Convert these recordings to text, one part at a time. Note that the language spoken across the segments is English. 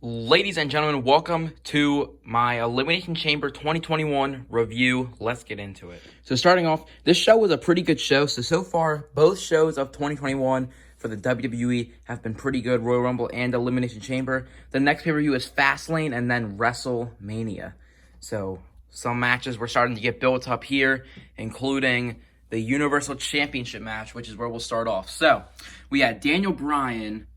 Ladies and gentlemen, welcome to my Elimination Chamber 2021 review. Let's get into it. So starting off, this show was a pretty good show. So far, both shows of 2021 for the WWE have been pretty good, Royal Rumble and Elimination Chamber. The next pay-per-view is Fastlane and then WrestleMania. So some matches were starting to get built up here, including the Universal Championship match, which is where we'll start off. So we had Daniel Bryan,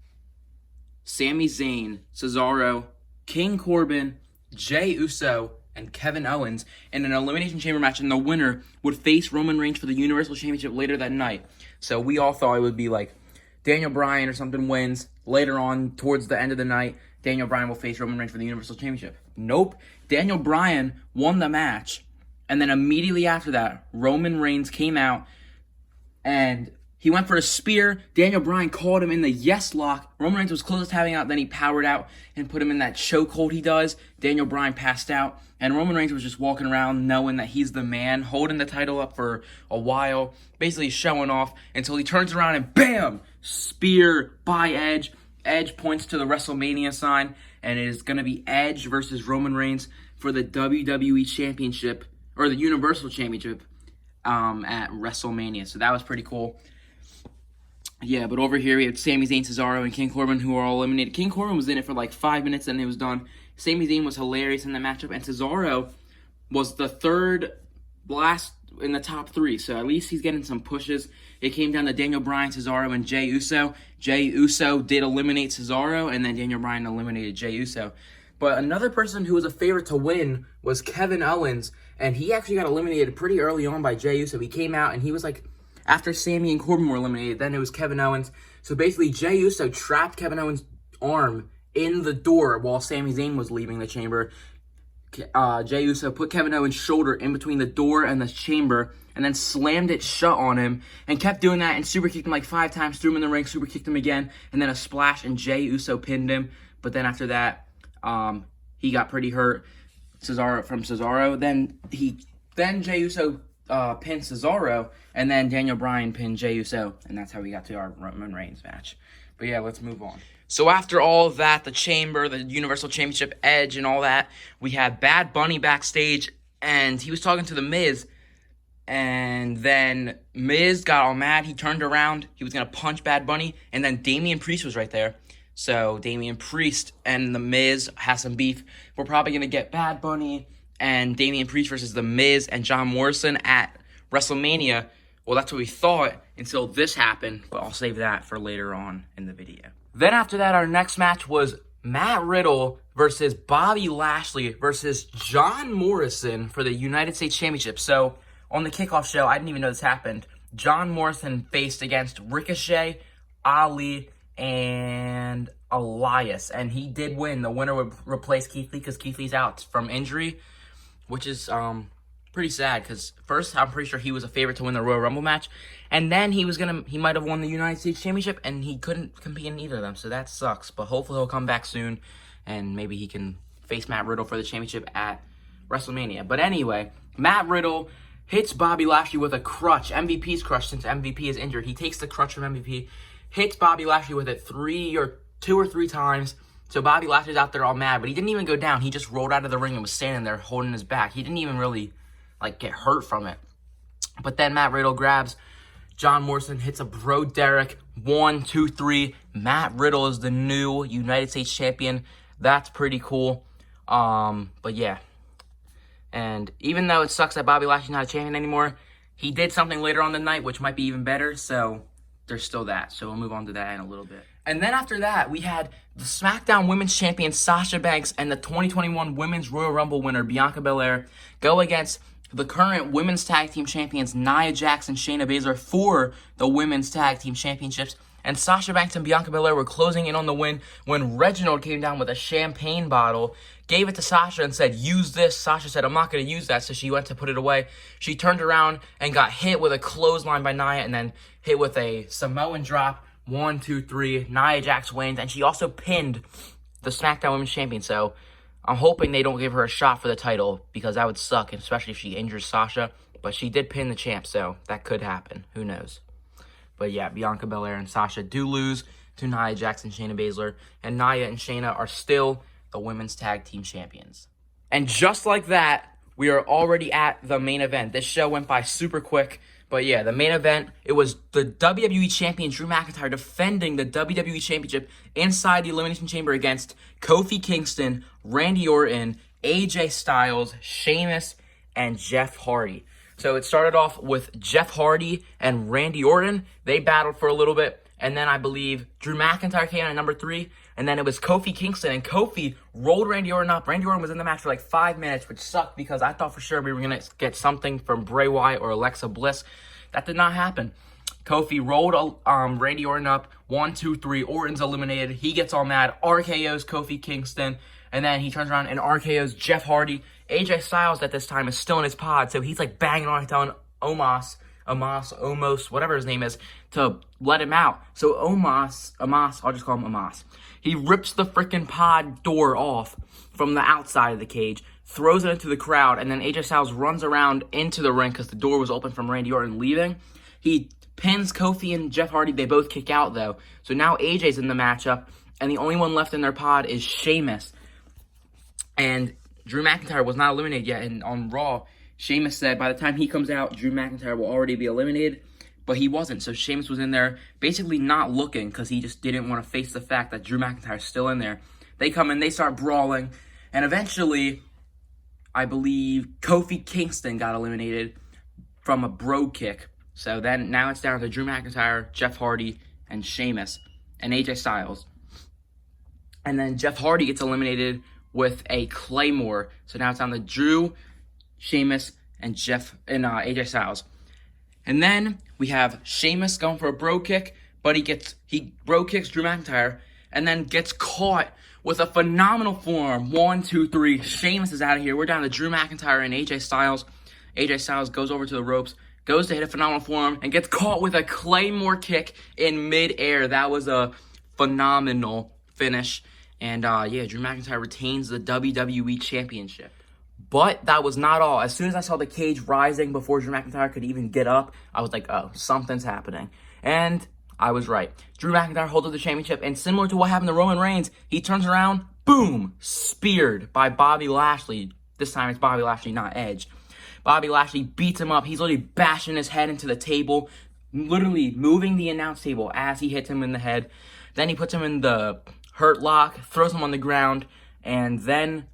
Sami Zayn, Cesaro, King Corbin, Jey Uso, and Kevin Owens in an Elimination Chamber match, and the winner would face Roman Reigns for the Universal Championship later that night. So we all thought it would be like Daniel Bryan or something wins. Later on, towards the end of the night, Daniel Bryan will face Roman Reigns for the Universal Championship. Nope. Daniel Bryan won the match, and then immediately after that, Roman Reigns came out, and he went for a spear. Daniel Bryan called him in the yes lock. Roman Reigns was closest to having out. Then he powered out and put him in that chokehold he does. Daniel Bryan passed out. And Roman Reigns was just walking around knowing that he's the man, holding the title up for a while, basically showing off until he turns around and bam! Spear by Edge. Edge points to the WrestleMania sign. And it is going to be Edge versus Roman Reigns for the WWE Championship, or the Universal Championship at WrestleMania. So that was pretty cool. Yeah, but over here we have Sami Zayn, Cesaro, and King Corbin, who are all eliminated. King Corbin was in it for like 5 minutes, and it was done. Sami Zayn was hilarious in that matchup, and Cesaro was the third last in the top three, so at least he's getting some pushes. It came down to Daniel Bryan, Cesaro, and Jey Uso. Jey Uso did eliminate Cesaro, and then Daniel Bryan eliminated Jey Uso. But another person who was a favorite to win was Kevin Owens, and he actually got eliminated pretty early on by Jey Uso. He came out, and he was like, after Sami and Corbin were eliminated, then it was Kevin Owens. So basically, Jey Uso trapped Kevin Owens' arm in the door while Sami Zayn was leaving the chamber. Jey Uso put Kevin Owens' shoulder in between the door and the chamber and then slammed it shut on him and kept doing that and super kicked him like 5 times, threw him in the ring, super kicked him again, and then a splash and Jey Uso pinned him. But then after that, he got pretty hurt from Cesaro. Then Jey Uso pinned Cesaro, and then Daniel Bryan pinned Jey Uso, and that's how we got to our Roman Reigns match. But yeah, let's move on. So after all of that, the Chamber, the Universal Championship, Edge, and all that, we had Bad Bunny backstage, and he was talking to The Miz, and then Miz got all mad. He turned around. He was going to punch Bad Bunny, and then Damian Priest was right there. So Damian Priest and The Miz has some beef. We're probably going to get Bad Bunny and Damian Priest versus The Miz and John Morrison at WrestleMania. Well, that's what we thought until this happened, but I'll save that for later on in the video. Then after that, our next match was Matt Riddle versus Bobby Lashley versus John Morrison for the United States Championship. So on the kickoff show, I didn't even know this happened. John Morrison faced against Ricochet, Ali, and Elias, and he did win. The winner would replace Keith Lee because Keith Lee's out from injury, which is pretty sad because first I'm pretty sure he was a favorite to win the Royal Rumble match, and then he might have won the United States Championship, and he couldn't compete in either of them, so that sucks. But hopefully he'll come back soon, and maybe he can face Matt Riddle for the championship at WrestleMania. But anyway, Matt Riddle hits Bobby Lashley with a crutch, MVP's crutch, since MVP is injured. He takes the crutch from MVP, hits Bobby Lashley with it 2 or 3 times. So Bobby Lashley's out there all mad, but he didn't even go down. He just rolled out of the ring and was standing there holding his back. He didn't even really get hurt from it. But then Matt Riddle grabs John Morrison, hits a Bro Derek. 1, 2, 3. Matt Riddle is the new United States champion. That's pretty cool. But yeah. And even though it sucks that Bobby Lashley's not a champion anymore, he did something later on the night which might be even better. So there's still that. So we'll move on to that in a little bit. And then after that, we had the SmackDown Women's Champion Sasha Banks and the 2021 Women's Royal Rumble winner Bianca Belair go against the current Women's Tag Team Champions Nia Jax and Shayna Baszler for the Women's Tag Team Championships. And Sasha Banks and Bianca Belair were closing in on the win when Reginald came down with a champagne bottle, gave it to Sasha and said, "Use this." Sasha said, "I'm not going to use that," so she went to put it away. She turned around and got hit with a clothesline by Nia and then hit with a Samoan drop. 1, 2, 3. Nia Jax wins, and she also pinned the SmackDown Women's Champion. So I'm hoping they don't give her a shot for the title because that would suck, especially if she injures Sasha. But she did pin the champ, so that could happen. Who knows? But yeah, Bianca Belair and Sasha do lose to Nia Jax and Shayna Baszler. And Nia and Shayna are still the Women's Tag Team Champions. And just like that, we are already at the main event. This show went by super quick. But yeah, the main event, it was the WWE Champion Drew McIntyre defending the WWE Championship inside the Elimination Chamber against Kofi Kingston, Randy Orton, AJ Styles, Sheamus, and Jeff Hardy. So it started off with Jeff Hardy and Randy Orton. They battled for a little bit. And then I believe Drew McIntyre came in at number 3. And then it was Kofi Kingston. And Kofi rolled Randy Orton up. Randy Orton was in the match for like 5 minutes, which sucked because I thought for sure we were going to get something from Bray Wyatt or Alexa Bliss. That did not happen. Kofi rolled Randy Orton up. 1, 2, 3. Orton's eliminated. He gets all mad. RKO's Kofi Kingston. And then he turns around and RKO's Jeff Hardy. AJ Styles at this time is still in his pod. So he's like banging on, telling Omos, whatever his name is, to let him out. So Omos, I'll just call him Omos. He rips the freaking pod door off from the outside of the cage, throws it into the crowd, and then AJ Styles runs around into the ring because the door was open from Randy Orton leaving. He pins Kofi and Jeff Hardy. They both kick out, though. So now AJ's in the matchup, and the only one left in their pod is Sheamus. And Drew McIntyre was not eliminated yet, and on Raw, Sheamus said by the time he comes out, Drew McIntyre will already be eliminated, but he wasn't. So Sheamus was in there basically not looking because he just didn't want to face the fact that Drew McIntyre is still in there. They come in, they start brawling, and eventually, I believe Kofi Kingston got eliminated from a bro kick. So then now it's down to Drew McIntyre, Jeff Hardy, and Sheamus, and AJ Styles. And then Jeff Hardy gets eliminated with a Claymore. So now it's down to Drew, Sheamus, and AJ Styles. And then we have Sheamus going for a bro kick, but he bro kicks Drew McIntyre and then gets caught with a phenomenal form. 1, 2, 3. Sheamus is out of here. We're down to Drew McIntyre and AJ Styles. AJ Styles goes over to the ropes, goes to hit a phenomenal form, and gets caught with a Claymore kick in midair. That was a phenomenal finish. And Drew McIntyre retains the WWE Championship. But that was not all. As soon as I saw the cage rising before Drew McIntyre could even get up, I was like, oh, something's happening. And I was right. Drew McIntyre holds up the championship, and similar to what happened to Roman Reigns, he turns around, boom, speared by Bobby Lashley. This time it's Bobby Lashley, not Edge. Bobby Lashley beats him up. He's literally bashing his head into the table, literally moving the announce table as he hits him in the head. Then he puts him in the hurt lock, throws him on the ground, and then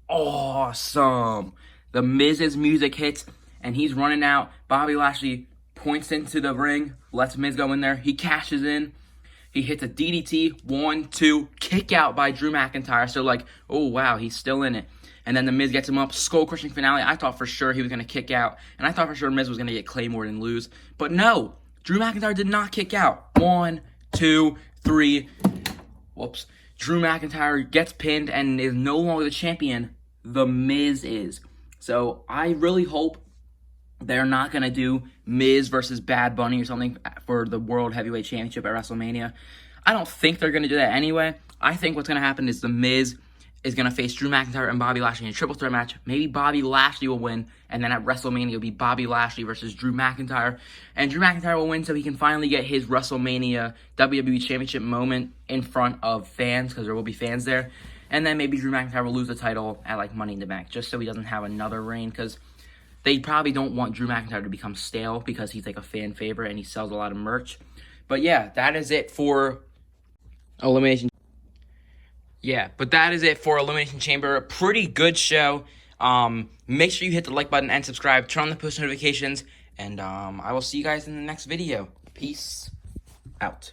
awesome. The Miz's music hits, and he's running out. Bobby Lashley points into the ring, lets Miz go in there. He cashes in. He hits a DDT, 1, 2, kick out by Drew McIntyre. So like, oh wow, he's still in it. And then the Miz gets him up, skull-crushing finale. I thought for sure he was going to kick out, and I thought for sure Miz was going to get Claymored and lose. But no, Drew McIntyre did not kick out. 1, 2, 3. Whoops. Drew McIntyre gets pinned and is no longer the champion. The Miz is. So I really hope they're not going to do Miz versus Bad Bunny or something for the World Heavyweight Championship at WrestleMania. I don't think they're going to do that anyway. I think what's going to happen is the Miz is going to face Drew McIntyre and Bobby Lashley in a triple threat match. Maybe Bobby Lashley will win, and then at WrestleMania it'll be Bobby Lashley versus Drew McIntyre. And Drew McIntyre will win so he can finally get his WrestleMania WWE Championship moment in front of fans, because there will be fans there. And then maybe Drew McIntyre will lose the title at like Money in the Bank, just so he doesn't have another reign, because they probably don't want Drew McIntyre to become stale because he's like a fan favorite and he sells a lot of merch. But yeah, that is it for Elimination. Yeah, but that is it for Elimination Chamber. Pretty good show. Make sure you hit the like button and subscribe. Turn on the post notifications. And I will see you guys in the next video. Peace out.